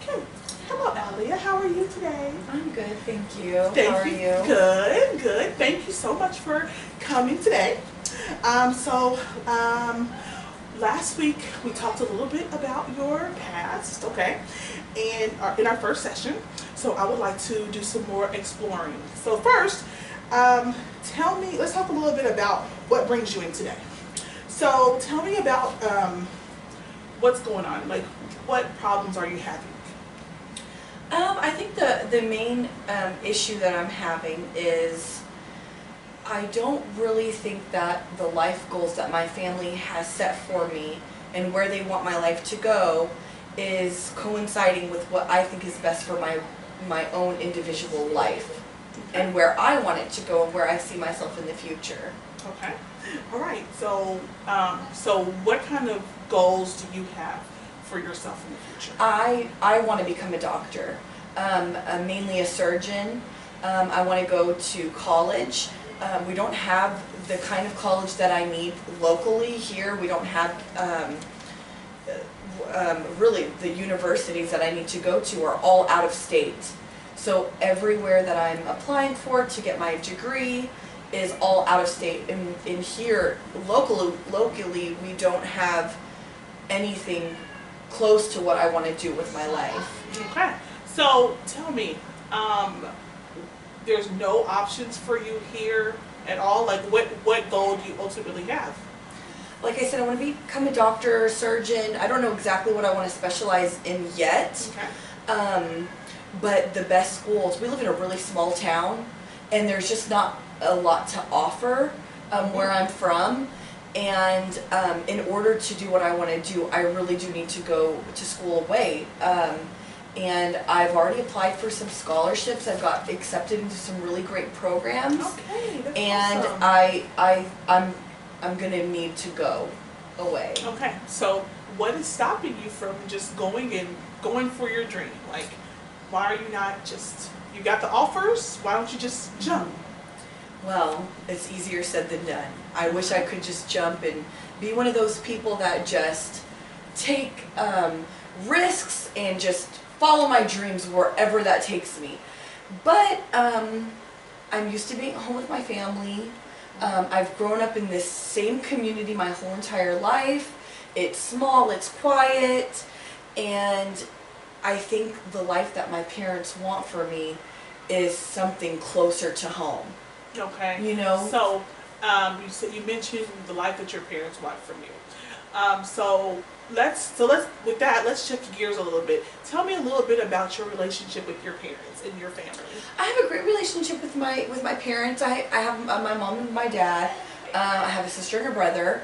Okay. Hello, Alia. How are you today? I'm good, thank you. Thank How are you. you? Good, good. Thank you so much for coming today. Um, so, um, Last week we talked a little bit about your past, okay, and in our first session. So I would like to do some more exploring. So first, tell me. Let's talk a little bit about what brings you in today. So tell me about what's going on. Like, what problems are you having? I think the main issue that I'm having is I don't really think that the life goals that my family has set for me and where they want my life to go is coinciding with what I think is best for my own individual life and where I want it to go and where I see myself in the future. Okay. All right. So what kind of goals do you have for yourself in the future? I want to become a doctor, mainly a surgeon. I want to go to college. We don't have the kind of college that I need locally here. We don't have really the universities that I need to go to are all out of state. So everywhere that I'm applying for to get my degree is all out of state. In here, locally, we don't have anything close to what I want to do with my life. Okay. So tell me, there's no options for you here at all? Like, what goal do you ultimately have? Like I said, I want to become a doctor, surgeon. I don't know exactly what I want to specialize in yet. Okay. But the best schools, we live in a really small town, and there's just not a lot to offer where I'm from. And in order to do what I want to do, I really do need to go to school away. And I've already applied for some scholarships. I've got accepted into some really great programs. Okay, that's and awesome. I'm gonna need to go away. Okay. So what is stopping you from just going for your dream? Like, why are you not just, you got the offers, why don't you just jump? Well, it's easier said than done. I wish I could just jump and be one of those people that just take risks and just follow my dreams wherever that takes me. But I'm used to being at home with my family. I've grown up in this same community my whole entire life. It's small, it's quiet, and I think the life that my parents want for me is something closer to home. Okay. You know? So, you mentioned the life that your parents want from you. So let's shift gears a little bit. Tell me a little bit about your relationship with your parents and your family. I have a great relationship with my parents. I have my mom and my dad. I have a sister and a brother.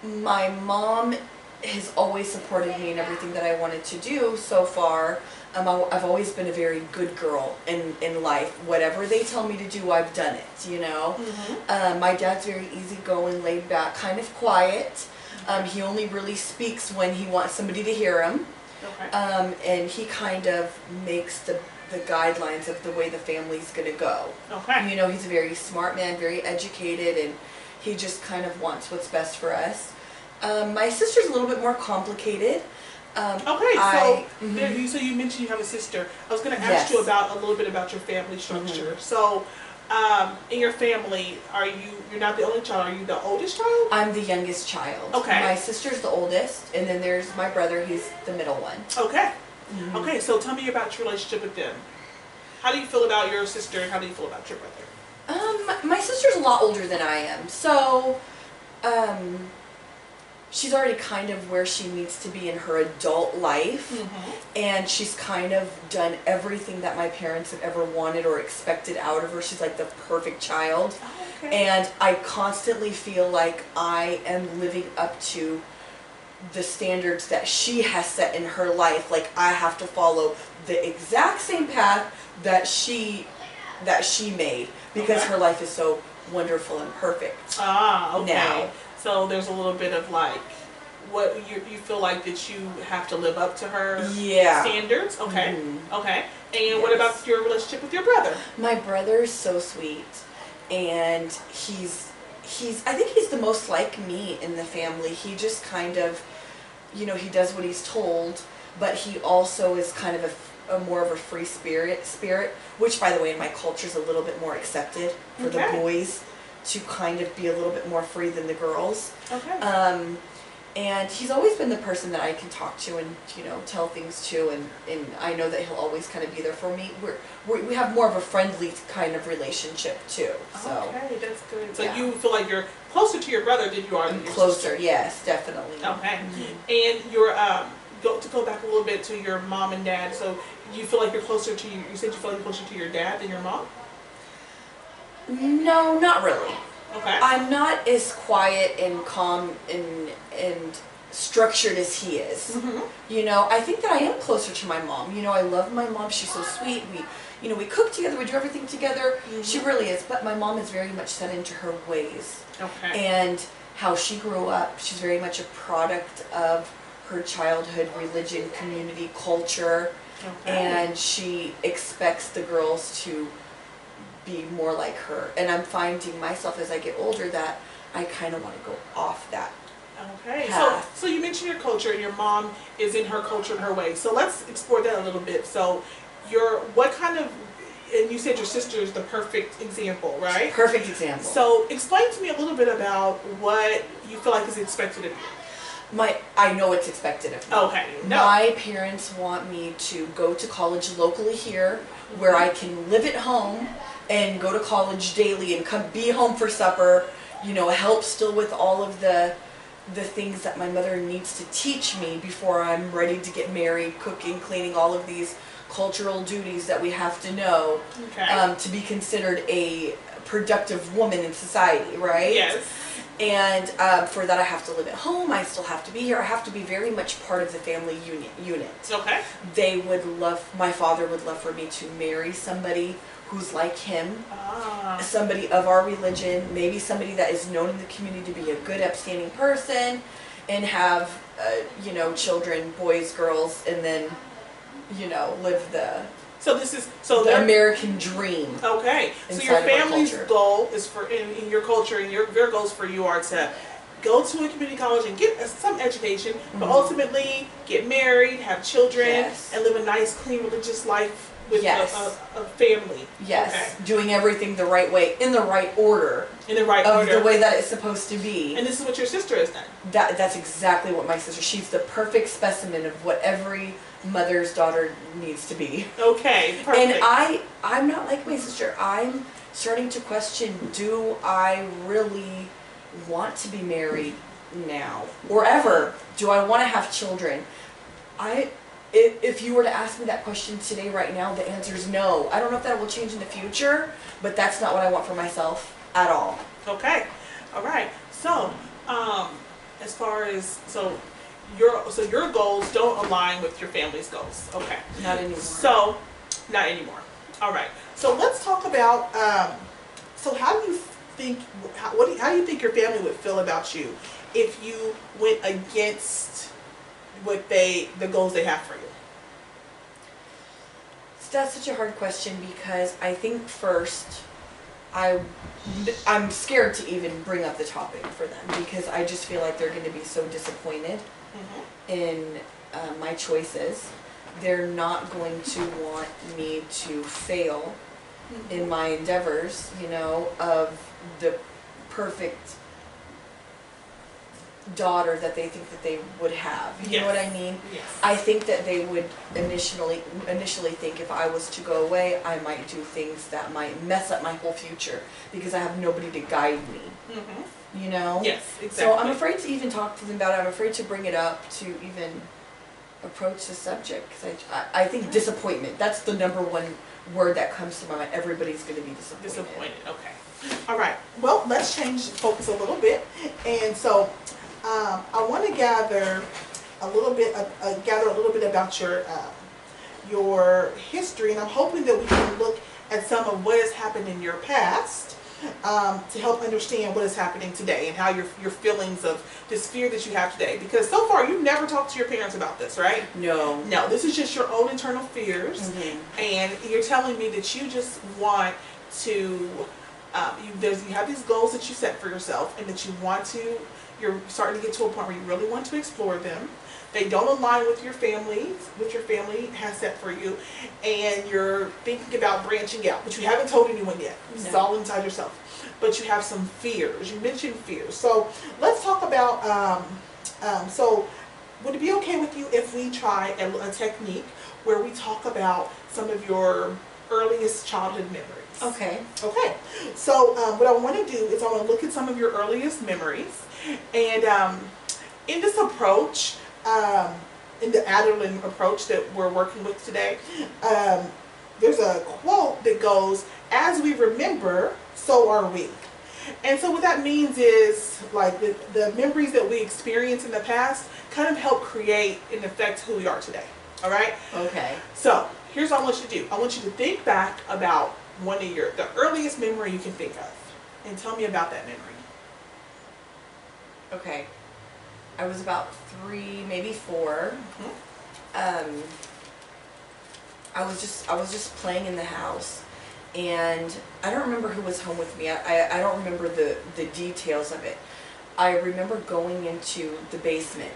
My mom has always supported me in everything that I wanted to do so far. I've always been a very good girl in life. Whatever they tell me to do, I've done it, you know. Mm-hmm. My dad's very easygoing, laid back, kind of quiet. He only really speaks when he wants somebody to hear him. Okay. And he kind of makes the guidelines of the way the family's going to go. Okay. You know, he's a very smart man, very educated, and he just kind of wants what's best for us. My sister's a little bit more complicated. Okay, so you mentioned you have a sister. I was going to ask Yes. you about a little bit about your family structure. So, in your family, you're not the only child? Are you the oldest child? I'm the youngest child. Okay. My sister's the oldest, and then there's my brother. He's the middle one. Okay. Okay. So tell me about your relationship with them. How do you feel about your sister, and how do you feel about your brother? My sister's a lot older than I am, so she's already kind of where she needs to be in her adult life, and she's kind of done everything that my parents have ever wanted or expected out of her. She's like the perfect child. Oh, okay. And I constantly feel like I am living up to the standards that she has set in her life. Like, I have to follow the exact same path that she made, because her life is so wonderful and perfect. Ah, okay. Now. So there's a little bit of like, what you feel like that you have to live up to her standards? Okay. Okay. And what about your relationship with your brother? My brother's so sweet, and he's I think he's the most like me in the family. He just kind of, you know, he does what he's told. but he also is kind of a more of a free spirit, which, by the way, in my culture is a little bit more accepted for the boys to kind of be a little bit more free than the girls. Okay. And he's always been the person that I can talk to and, you know, tell things to, and I know that he'll always kind of be there for me. We have more of a friendly kind of relationship too. So. Okay, that's good. So yeah. you feel like you're closer to your brother than you are to your closer, sister. yes, definitely. Okay. And your to go back a little bit to your mom and dad. So you feel like you're closer to you said you feel like you're closer to your dad than your mom? No, not really. Okay. I'm not as quiet and calm and structured as he is. You know, I think that I am closer to my mom. You know, I love my mom. She's so sweet. We cook together. We do everything together. She really is. But my mom is very much set into her ways. Okay. And how she grew up. She's very much a product of her childhood, religion, community, culture. Okay. And she expects the girls to be more like her, and I'm finding myself as I get older that I kind of want to go off that Okay, path. so you mentioned your culture, and your mom is in her culture and her way. So let's explore that a little bit. So what kind of, and you said your sister is the perfect example, right? Perfect example. So explain to me a little bit about what you feel like is expected of you. I know what's expected of me. Okay. No. My parents want me to go to college locally here, where I can live at home and go to college daily and be home for supper, you know, help still with all of the things that my mother needs to teach me before I'm ready to get married, cooking, cleaning, all of these cultural duties that we have to know to be considered a productive woman in society, right? Yes. And for that I have to live at home, I still have to be here, I have to be very much part of the family unit. Okay. My father would love for me to marry somebody who's like him, Ah. somebody of our religion, maybe somebody that is known in the community to be a good, upstanding person, and have, children, boys, girls, and then, live the American dream. Okay, so your family's goal is in your culture, and your goals for you are to go to a community college and get some education, but ultimately get married, have children, and live a nice, clean, religious life with a family. Yes, okay. Doing everything the right way, in the right order. In the right order. The way that it's supposed to be. And this is what your sister has done. That's exactly what my sister, she's the perfect specimen of what every mother's daughter needs to be. Okay, perfect. And I'm not like my sister. I'm starting to question, do I really want to be married now? Or ever? Do I want to have children? If you were to ask me that question today, right now, the answer is no. I don't know if that will change in the future, but that's not what I want for myself at all. Okay. All right. So, as far as your goals don't align with your family's goals. Okay. Not anymore. So, not anymore. All right. So let's talk about. So how do you think? How do you think your family would feel about you if you went against the goals they have for you? That's such a hard question because I think first I'm scared to even bring up the topic for them because I just feel like they're going to be so disappointed in my choices. They're not going to want me to fail in my endeavors, of the perfect daughter that they think that they would have. You know what I mean? Yes. I think that they would initially think if I was to go away, I might do things that might mess up my whole future because I have nobody to guide me. Yes, exactly. So I'm afraid to even talk to them about it. I'm afraid to bring it up, to even approach the subject because I think disappointment. That's the number one word that comes to my mind. Everybody's going to be disappointed. Disappointed. Okay. All right. Well, let's change focus a little bit, and so. I want to gather a little bit about your history, and I'm hoping that we can look at some of what has happened in your past to help understand what is happening today and how your feelings of this fear that you have today. Because so far you've never talked to your parents about this, right? No. No. This is just your own internal fears, and you're telling me that you just want to. You have these goals that you set for yourself, and that you want to you're starting to get to a point where you really want to explore them. They don't align with your family, has set for you, and you're thinking about branching out, but you haven't told anyone yet. This is all inside yourself. But you have some fears. You mentioned fears. So let's talk about, so would it be okay with you if we try a technique where we talk about some of your earliest childhood memories? Okay. Okay. So what I want to do is I want to look at some of your earliest memories, and in this approach, in the Alderian approach that we're working with today, there's a quote that goes, "As we remember, so are we." And so what that means is, like, the memories that we experienced in the past kind of help create and affect who we are today. All right? Okay. So here's what I want you to do. I want you to think back about the earliest memory you can think of, and tell me about that memory. Okay. I was about 3, maybe 4. Mm-hmm. I was just playing in the house, and I don't remember who was home with me. I don't remember the details of it. I remember going into the basement,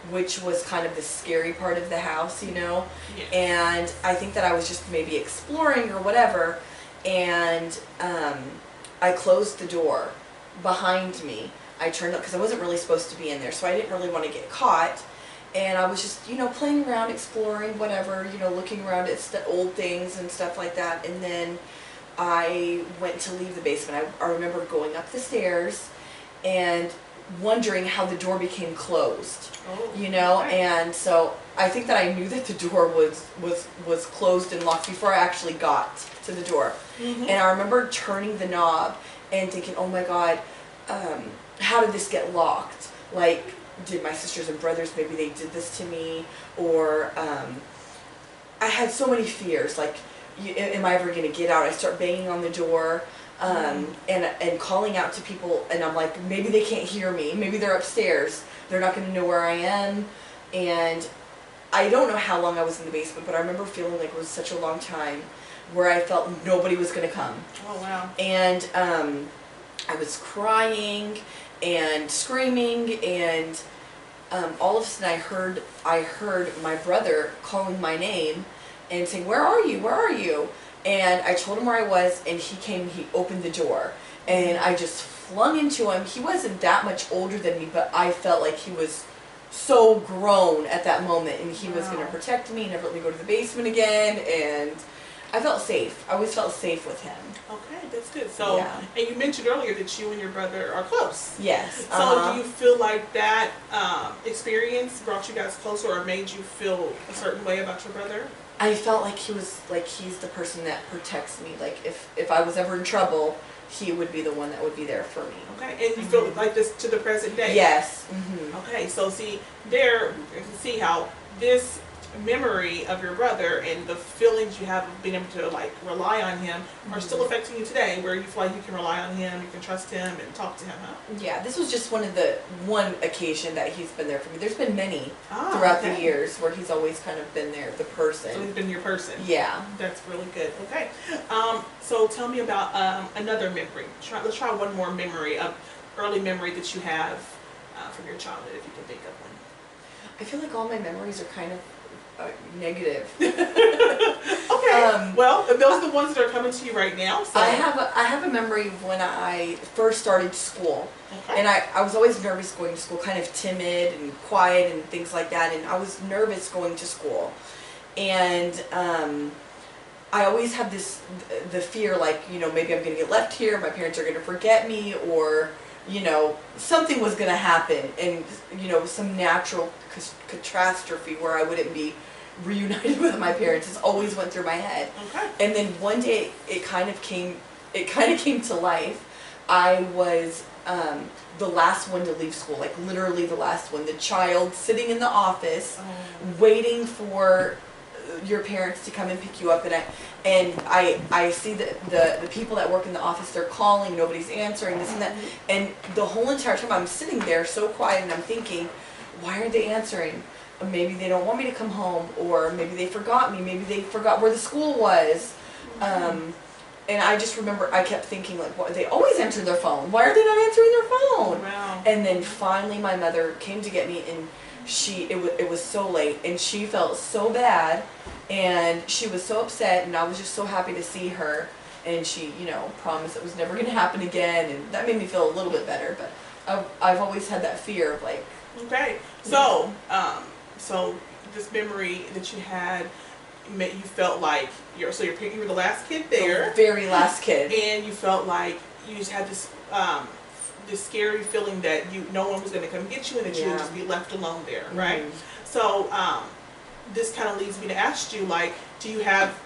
which was kind of the scary part of the house, you know? Yes. And I think that I was just maybe exploring or whatever, and I closed the door behind me. I turned up because I wasn't really supposed to be in there, so I didn't really want to get caught. And I was just, playing around, exploring, whatever, looking around at old things and stuff like that. And then I went to leave the basement. I remember going up the stairs and wondering how the door became closed, Okay. And so I think that I knew that the door was closed and locked before I actually got to the door. Mm-hmm. And I remember turning the knob and thinking, oh my God, how did this get locked? Like, did my sisters and brothers, maybe they did this to me? Or I had so many fears, like, am I ever going to get out? I start banging on the door and calling out to people, and I'm like, maybe they can't hear me. Maybe they're upstairs. They're not going to know where I am. And I don't know how long I was in the basement, but I remember feeling like it was such a long time where I felt nobody was going to come. Oh, wow. And I was crying and screaming, and all of a sudden I heard my brother calling my name and saying, "Where are you? Where are you?" And I told him where I was, and he came, he opened the door, and I just flung into him. He wasn't that much older than me, but I felt like he was so grown at that moment, and he was going to protect me, never let me go to the basement again, and I felt safe. I always felt safe with him. Okay, that's good. So, and you mentioned earlier that you and your brother are close. Yes. So do you feel like that experience brought you guys closer, or made you feel a certain way about your brother? I felt like he's the person that protects me. Like, if I was ever in trouble, he would be the one that would be there for me. Okay, and you feel like this to the present day? Yes. Mm-hmm. Okay, so see, there you can see how this memory of your brother and the feelings you have of being able to, like, rely on him are still affecting you today, where you feel like you can rely on him, you can trust him and talk to him, huh? Yeah, this was just one occasion that he's been there for me. There's been many throughout the years where he's always kind of been there, the person. So he's been your person. Yeah. That's really good. Okay. So tell me about another memory. Let's try one more memory, early memory that you have from your childhood, if you can think of one. I feel like all my memories are kind of negative. Okay. Well, those are the ones that are coming to you right now. So. I have a memory of when I first started school. Okay. And I was always nervous going to school, kind of timid and quiet and things like that. And I was nervous going to school. And I always had the fear, like, maybe I'm going to get left here, my parents are going to forget me, or, something was going to happen. And, some natural catastrophe where I wouldn't be reunited with my parents. It's always went through my head. Okay. And then one day it kind of came to life. I was the last one to leave school, like literally the last one. The child sitting in the office, waiting for your parents to come and pick you up, and I see the people that work in the office, they're calling, nobody's answering, this and that, and the whole entire time I'm sitting there so quiet, and I'm thinking, why aren't they answering? Maybe they don't want me to come home, or maybe they forgot me, maybe they forgot where the school was. And I just remember I kept thinking, like, what, they always answer their phone. Why are they not answering their phone? Wow. And then finally my mother came to get me, and it was so late, and she felt so bad, and she was so upset, and I was just so happy to see her, and she, you know, promised it was never going to happen again, and that made me feel a little bit better, but I've always had that fear of, like... Okay. So, so this memory that you had, you felt like you were the last kid there, The very last kid, and you felt like you just had this this scary feeling that no one was going to come get you, and that you would just be left alone there, right? So this kind of leads me to ask you, like, do you have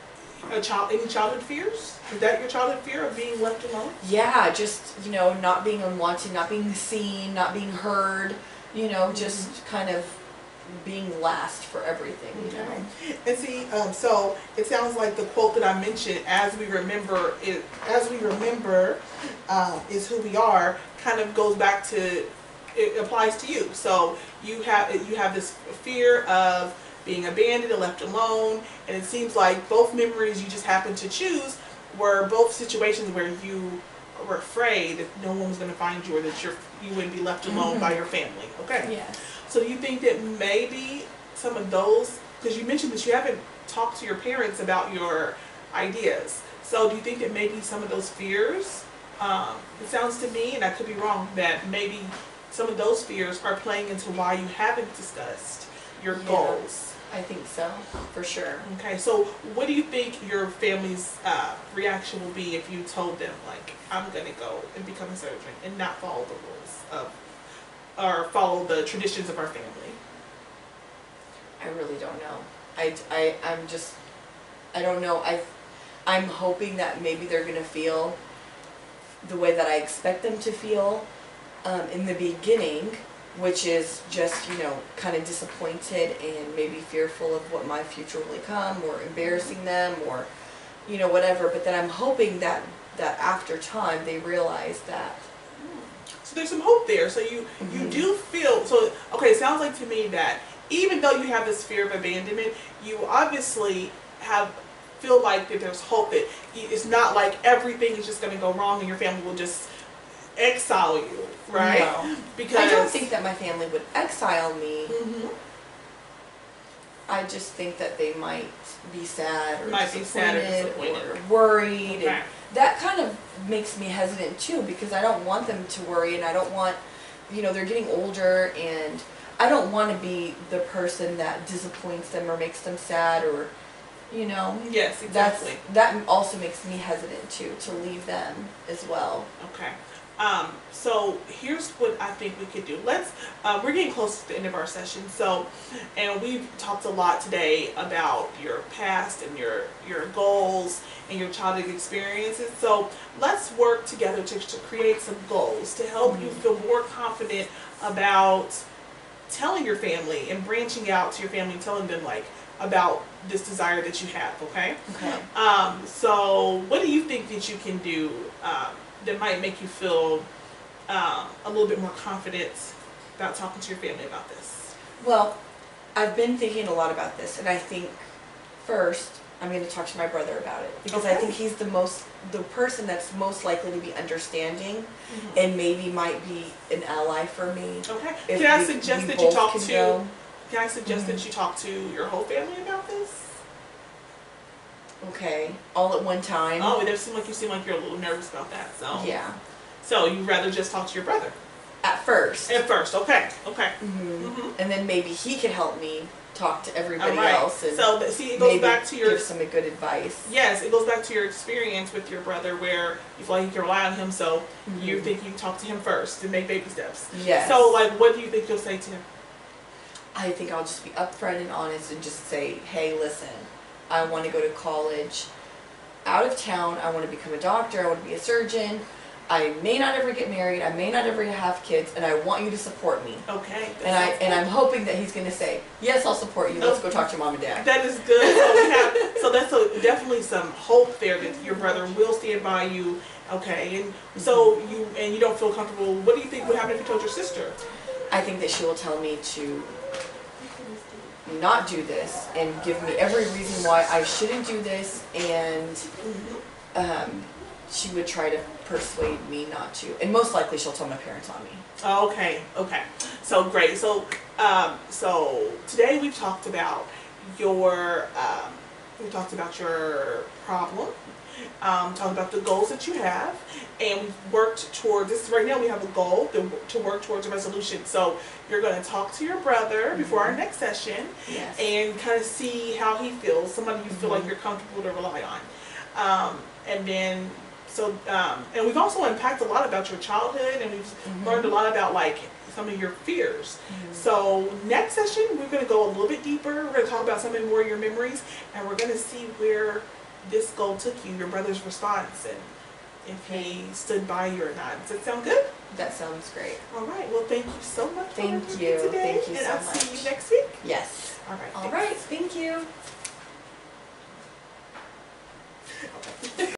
any childhood fears? Is that your childhood fear of being left alone? Yeah, just, you know, not being unwanted, not being seen, not being heard, you know, just kind of being last for everything, you know. And see, so it sounds like the quote that I mentioned, "As we remember is who we are," kind of goes back to, it applies to you. So you have this fear of being abandoned and left alone, and it seems like both memories you just happened to choose were both situations where you were afraid that no one was going to find you, or that you wouldn't be left alone by your family. Okay. Yes. So do you think that maybe some of those, because you mentioned that you haven't talked to your parents about your ideas, so do you think that maybe some of those fears, it sounds to me, and I could be wrong, that maybe some of those fears are playing into why you haven't discussed your goals? I think so, for sure. Okay, so what do you think your family's reaction will be if you told them, like, I'm going to go and become a surgeon and not follow the rules of, or follow the traditions of our family? I really don't know. I don't know. I'm hoping that maybe they're going to feel the way that I expect them to feel in the beginning, which is just, you know, kind of disappointed and maybe fearful of what my future will become, or embarrassing them, or, you know, whatever. But then I'm hoping that after time they realize that. So there's some hope there. So you do feel, so, okay, it sounds like to me that even though you have this fear of abandonment, you obviously feel like that there's hope, that it's not like everything is just going to go wrong and your family will just exile you, right? No. Because I don't think that my family would exile me. Mm-hmm. I just think that they might be sad, or disappointed, or worried. Okay. And that kind of makes me hesitant too, because I don't want them to worry, and I don't want, you know, they're getting older, and I don't want to be the person that disappoints them or makes them sad, or, you know. Yes, exactly. That also makes me hesitant too, to leave them as well. Okay. So here's what I think we could do. We're getting close to the end of our session, and we've talked a lot today about your past and your goals and your childhood experiences. So let's work together to create some goals to help you feel more confident about telling your family and branching out to your family and telling them, like, about this desire that you have, okay? Okay. So what do you think that you can do that might make you feel a little bit more confident about talking to your family about this? Well, I've been thinking a lot about this, and I think first I'm going to talk to my brother about it, because I think he's the person that's most likely to be understanding, and maybe might be an ally for me. Okay. Can I suggest that you talk to your whole family about this? Okay, all at one time. Oh, it seem like you're a little nervous about that. So yeah. So you'd rather just talk to your brother? At first. Okay. And then maybe he could help me talk to everybody else. And so see, it goes back to your give some good advice. Yes, it goes back to your experience with your brother, where you feel like you can rely on him. So you think you talk to him first and make baby steps. Yes. So, like, what do you think you'll say to him? I think I'll just be upfront and honest and just say, hey, listen, I want to go to college out of town. I want to become a doctor. I want to be a surgeon. I may not ever get married. I may not ever have kids, and I want you to support me. Okay. And I'm hoping that he's going to say, yes, I'll support you. Let's go talk to mom and dad. That is good. So that's definitely some hope there that your brother will stand by you. Okay. And so you don't feel comfortable. What do you think would happen if you told your sister? I think that she will tell me to not do this and give me every reason why I shouldn't do this, and she would try to persuade me not to, and most likely she'll tell my parents on me. Okay, okay. So great. So so today we've talked about your problem, talked about the goals that you have, and we've worked toward this. Right now we have a goal to work towards a resolution. So you're going to talk to your brother before our next session, Yes. and kind of see how he feels, somebody you feel like you're comfortable to rely on. And then, so, and we've also unpacked a lot about your childhood, and we've learned a lot about like some of your fears. So next session, we're going to go a little bit deeper. We're going to talk about some of more of your memories, and we're going to see where this goal took you, your brother's response, and if he stood by you or not. Does that sound good? That sounds great. All right. Well, thank you so much. Thank for you. today, Thank you and so I'll much. see you next week. Yes. All right. All right. Thank you.